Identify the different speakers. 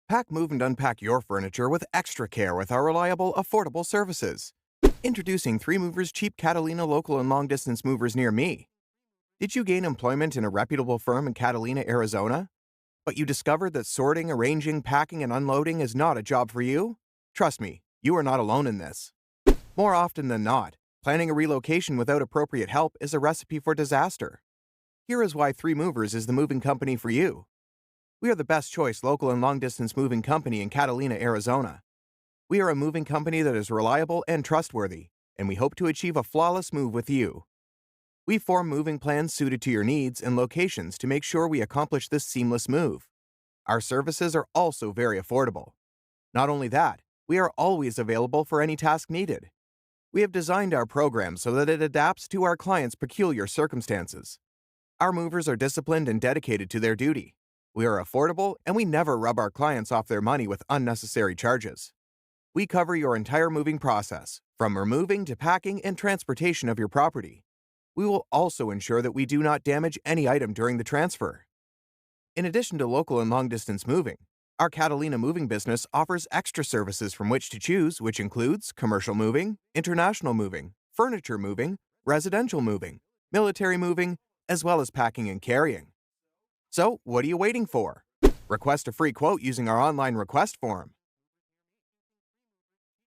Speaker 1: Pack, move, and unpack your furniture with extra care with our reliable, affordable services. Introducing 3Movers Cheap Catalina local and long-distance movers near me. Did you gain employment in a reputable firm in Catalina, Arizona? But you discovered that sorting, arranging, packing, and unloading is not a job for you? Trust me, you are not alone in this. More often than not, planning a relocation without appropriate help is a recipe for disaster. Here is why 3Movers is the moving company for you. We are the best choice local and long-distance moving company in Catalina, Arizona. We are a moving company that is reliable and trustworthy, and we hope to achieve a flawless move with you. We form moving plans suited to your needs and locations to make sure we accomplish this seamless move. Our services are also very affordable. Not only that, we are always available for any task needed. We have designed our program so that it adapts to our clients' peculiar circumstances. Our movers are disciplined and dedicated to their duty. We are affordable, and we never rub our clients off their money with unnecessary charges. We cover your entire moving process, from removing to packing and transportation of your property. We will also ensure that we do not damage any item during the transfer. In addition to local and long-distance moving, our Catalina moving business offers extra services from which to choose, which includes commercial moving, international moving, furniture moving, residential moving, military moving, as well as packing and carrying. So, what are you waiting for? Request a free quote using our online request form.